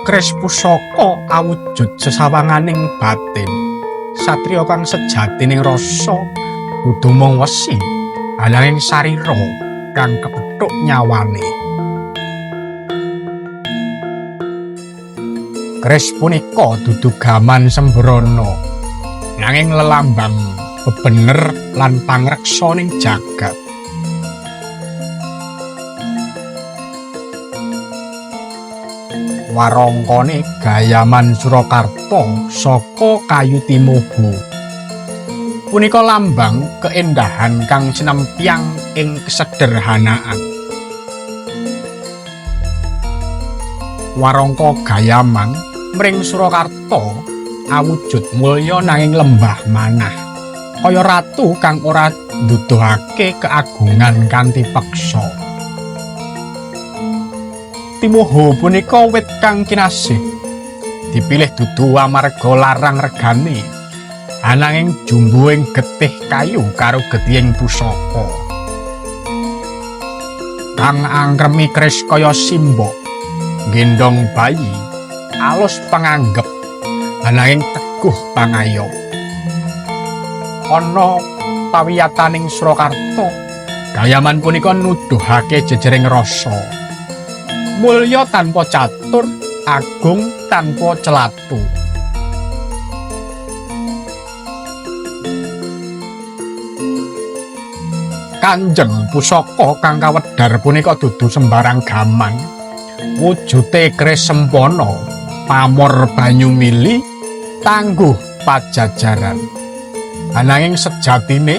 Kris pusaka awujud sesawanganing batin. Satriya kang sejatining rasa kudu mung wesi, ananging sarira kang kepethuk nyawane. Kris punika dudu gaman sembrono, nanging lelambang bebener lan pangreksaning jagat. Warangkane Gayaman Surakarta saka kayu timuhu. Punika lambang keendahan kang sinempyang ing kesederhanaan. Warangka Gayaman mring Surakarta awujud mulya nanging lembah manah, kaya ratu kang ora nduduhake keagungan kanthi peksa. Timuhu punika wit kang kinasih, dipilih dudu amarga larang regane, ananging jumbuhing getih kayu karo getihing pusaka. Kang angkremi Kris kaya simbok, gendong bayi, alus panganggep, ananging teguh pangayom. Ana pawiyataning Surakarta, Gayaman punika nuduhake jejering rasa. Mulya tanpa catur, agung tanpa celatu. Kanjeng pusaka kang kawedhar punika dudu sembarang gaman. Wujude Kris sempana, pamor banyu mili, tangguh pajajaran. Ananging sejatine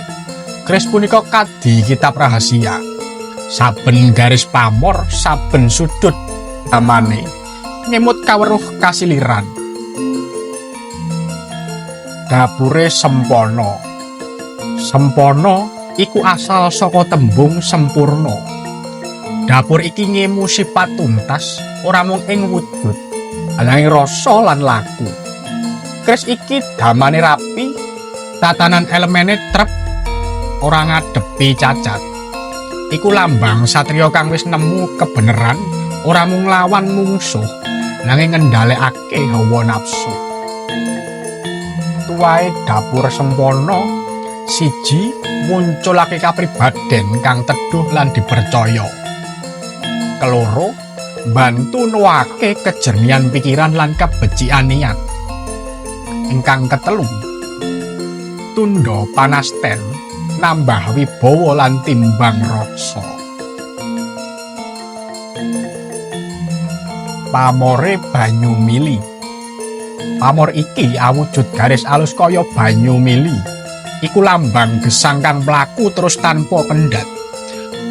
Kris punika kadi kitab rahasia. Saben garis pamor, saben sudut damane nyemut kaweruh kasiliran. Dapure sempana. Sempana iku asal saka tembung sempurna. Dapur iki ngemu sifat tuntas ora mung ing wujud, ananging rasa lan laku. Kris iki damane rapi, tatanan elemene trep, ora ngadepi cacat. Iku lambang satriya kang wis nemu kebeneran, ora mung lawan mungsuh, nanging ngendhalekake hawa nafsu. Tuwahe dapur sempana, siji munculake kapribaden kang teduh lan dipercaya. Keloro, bantu nuwake kejernihan pikiran lan kabecikan niat. Ingkang ketelu, tundha panasten, nambah wibawa lan timbang rasa. Pamore banyu mili. Pamor iki awujud garis alus kaya banyu mili. Iku lambang gesang kang mlaku terus tanpa kendhat,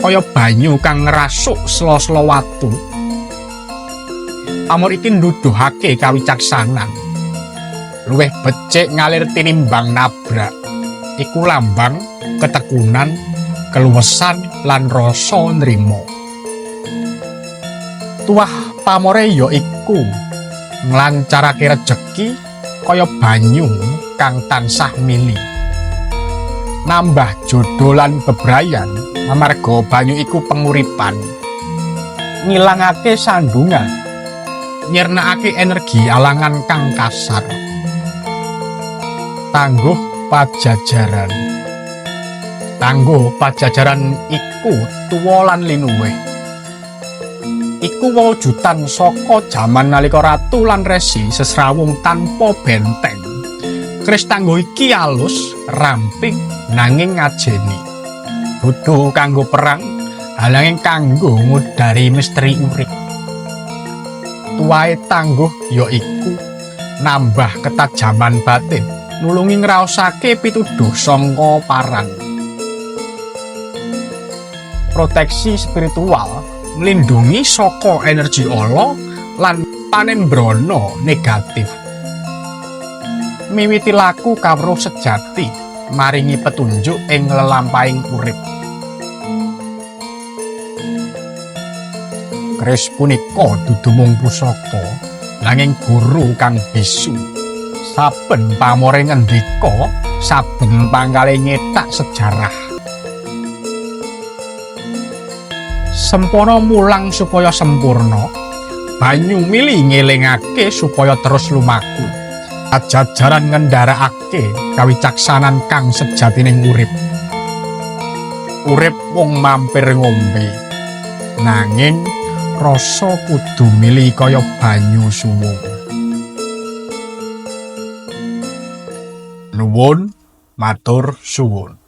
kaya banyu kang ngrasuk sela-sela watu. Pamor iki nuduhake kawicaksanan, luwih becik ngalir tinimbang nabrak. Iku lambang ketekunan, keluwesan lan rasa nrimo. Tuah pamore ya iku nglancarake rejeki kaya banyu kang tansah mili. Nambah jodoh lan bebrayan amarga banyu iku penguripan. Ngilangake sandungan, nyernakake energi alangan kang kasar. Tangguh pajajaran. Tangguh pajajaran iku tuwa lan linuwih. Iku wujudan saka jaman nalika ratu lan resi sesrawung tanpa benteng. Kris tangguh iki alus, ramping, nanging ngajeni. Dudu kanggo perang, ananging kanggo ngudari misteri urip. Tuwahe tangguh ya iku nambah ketajaman batin, nulungi ngraosake pituduh saka parang. Proteksi spiritual nglindhungi saka energi ala lan panembrono negatif. Miwiti laku kawruh sejati, maringi petunjuk ing lelampahing urip. Kris punika dudu mung pusaka, nanging guru kang bisu. Saben pamore ngendika, saben pangkale nyetak sejarah. Sempana mulang supaya sempurna, Banyu mili ngelingake supaya terus lumaku. Ajajaran ngendarakake kawicaksanan kang sejatining urip. Urip mung mampir ngombe. Nanging rasa kudu mili kaya banyu suwung. Nuwun, matur suwun.